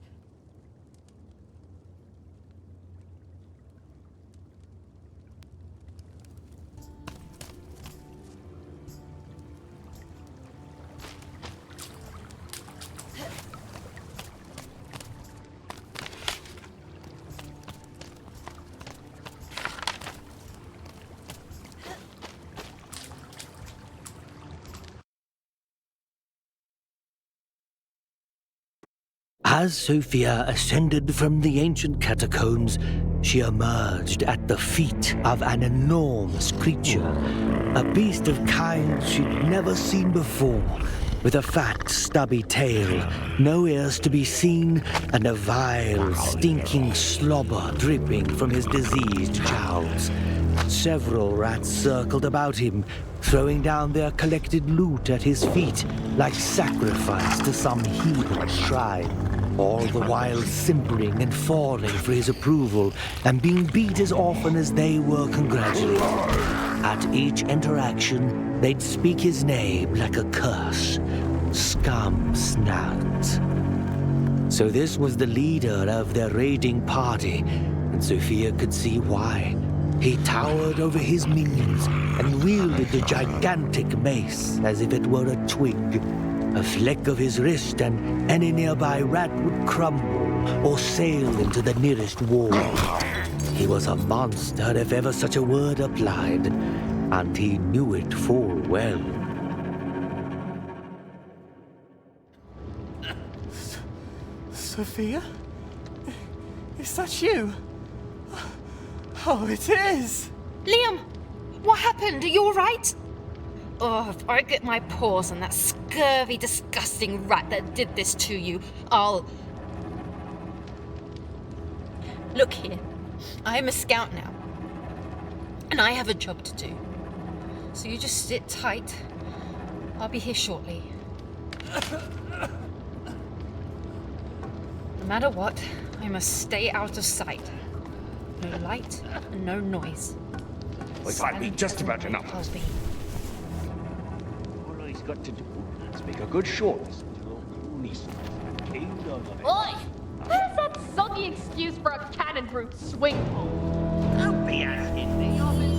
As Sophia ascended from the ancient catacombs, she emerged at the feet of an enormous creature, a beast of kind she'd never seen before, with a fat, stubby tail, no ears to be seen, and a vile, stinking slobber dripping from his diseased jowls. Several rats circled about him, throwing down their collected loot at his feet like sacrifice to some heathen shrine. all the while simpering and falling for his approval and being beat as often as they were congratulated. At each interaction, they'd speak his name like a curse. Scum Snout. So this was the leader of their raiding party, and Sophia could see why. He towered over his minions and wielded the gigantic mace as if it were a twig. A fleck of his wrist and any nearby rat would crumble or sail into the nearest wall. He was a monster if ever such a word applied, and he knew it full well. Sophia? Is that you? Oh, it is! Liam, what happened? Are you alright? Oh, if I get my paws on that scurvy, disgusting rat that did this to you, I'll... Look here, I am a scout now, and I have a job to do. So you just sit tight. I'll be here shortly. No matter what, I must stay out of sight. No light and no noise. We've had me just about enough. All he's got to do is make a good shortlist to your niece. Kingdom of it. Oi! Where's that soggy excuse for a cannon root swing pole? Don't be asking me, I've been...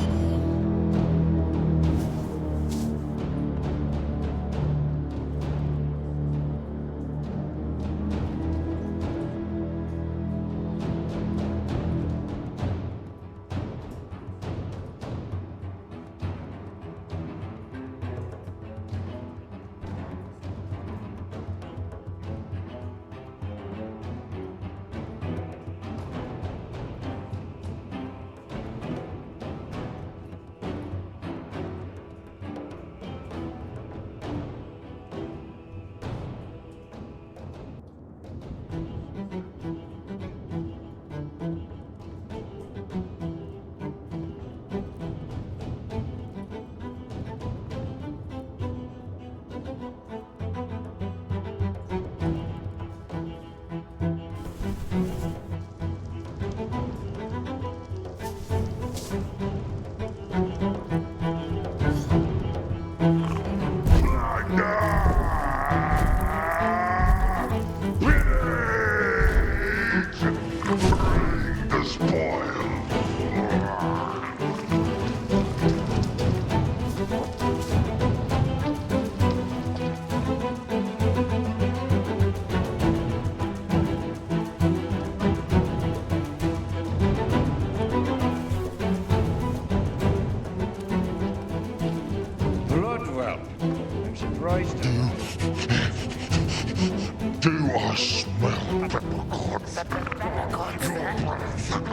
Do I smell peppercorns?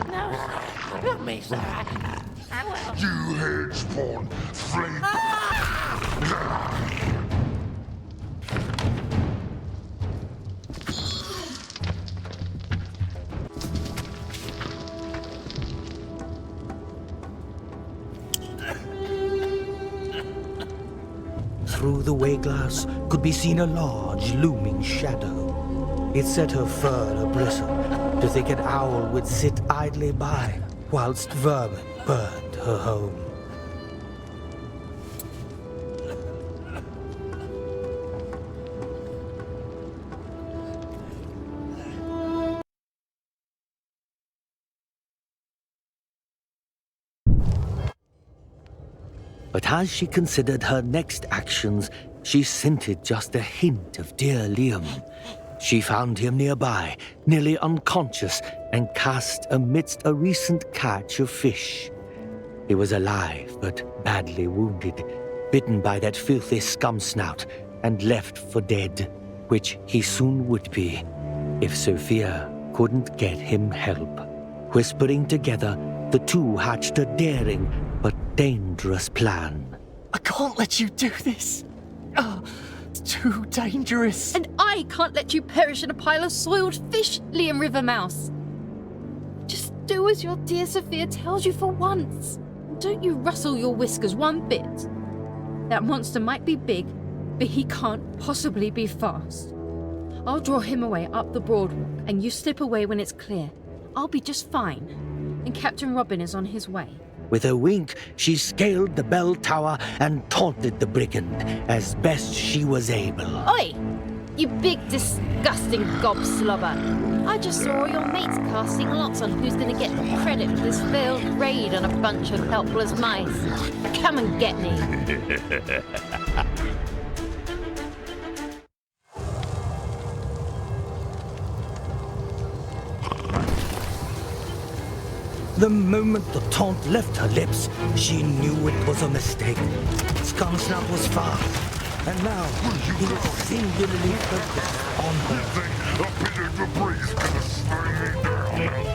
No, not me, sir. I will. You head spawn flame. Through the way-glass could be seen a large, looming shadow. It set her fur a-bristle to think an owl would sit idly by whilst vermin burned her home. But as she considered her next actions, she scented just a hint of dear Liam. She found him nearby, nearly unconscious, and cast amidst a recent catch of fish. He was alive, but badly wounded, bitten by that filthy scum snout, and left for dead, which he soon would be, if Sophia couldn't get him help. Whispering together, the two hatched a daring but dangerous plan. I can't let you do this. It's too dangerous. And I can't let you perish in a pile of soiled fish, Liam Rivermouse. Just do as your dear Sophia tells you for once. Don't you rustle your whiskers one bit. That monster might be big, but he can't possibly be fast. I'll draw him away up the broad walk, and you slip away when it's clear. I'll be just fine. And Captain Robin is on his way. With a wink, she scaled the bell tower and taunted the brigand as best she was able. Oi! You big, disgusting gobslobber. I just saw all your mates casting lots on who's gonna get the credit for this failed raid on a bunch of helpless mice. Come and get me. The moment the taunt left her lips, she knew it was a mistake. Scumsnap was fast, and now he was singularly focused on her. A bit of debris is gonna slow me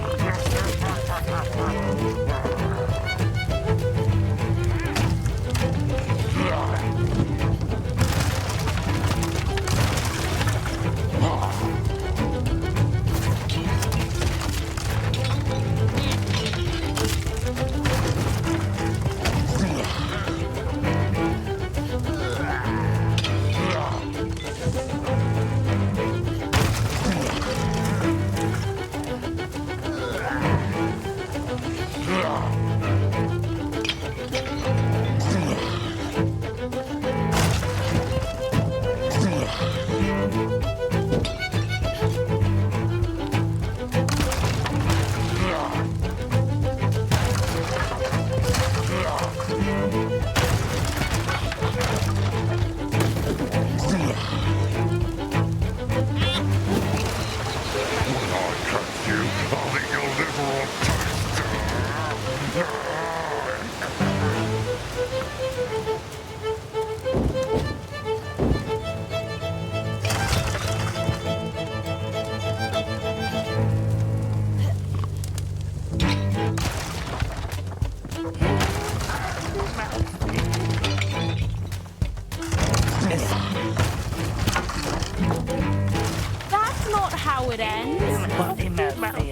That's not how it ends.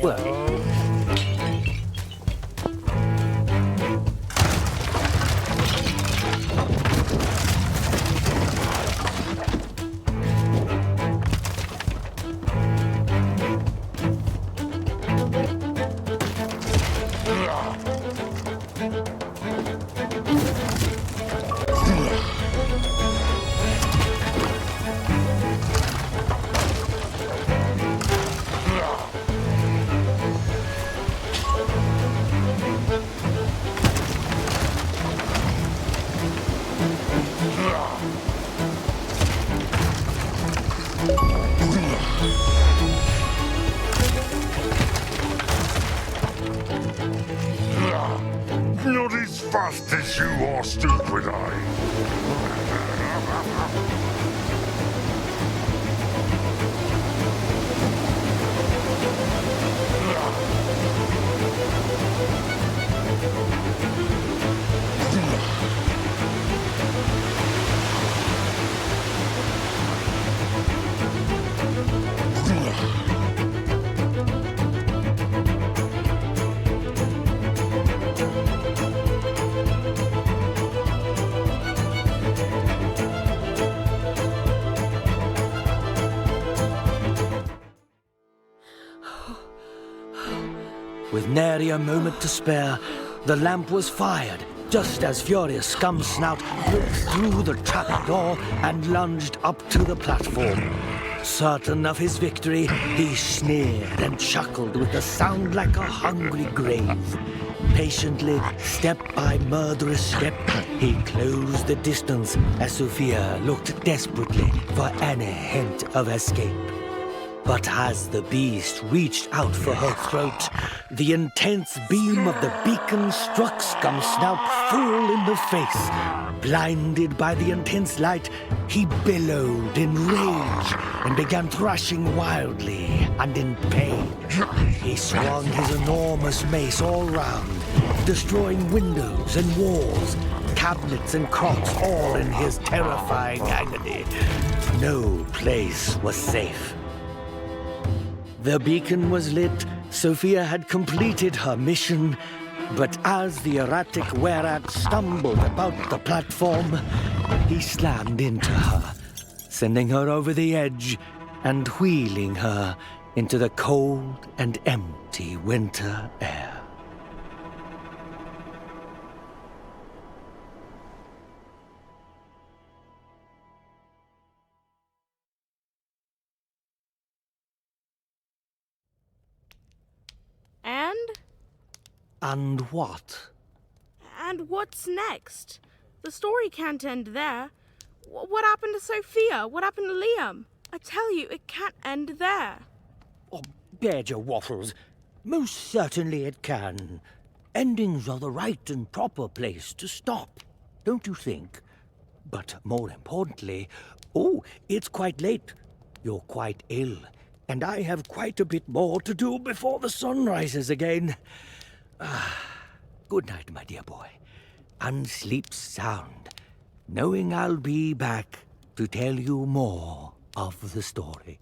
Well, not as fast as you are, stupid eye. with nary a moment to spare, the lamp was fired just as furious Scumsnout broke through the trapdoor and lunged up to the platform. Certain of his victory, he sneered and chuckled with a sound like a hungry grave. Patiently, step by murderous step, he closed the distance as Sophia looked desperately for any hint of escape. But as the beast reached out for her throat, the intense beam of the beacon struck Scumsnout full in the face. Blinded by the intense light, he bellowed in rage and began thrashing wildly and in pain. He swung his enormous mace all round, destroying windows and walls, cabinets and crocks, all in his terrifying agony. No place was safe. The beacon was lit. Sophia had completed her mission, but as the erratic were-rat stumbled about the platform, he slammed into her, sending her over the edge and wheeling her into the cold and empty winter air. And what? And what's next? The story can't end there. What happened to Sophia? What happened to Liam? I tell you, it can't end there. Oh, Badger Waffles, most certainly it can. Endings are the right and proper place to stop, don't you think? But more importantly, it's quite late. You're quite ill, and I have quite a bit more to do before the sun rises again. Good night, my dear boy, and sleep sound, knowing I'll be back to tell you more of the story.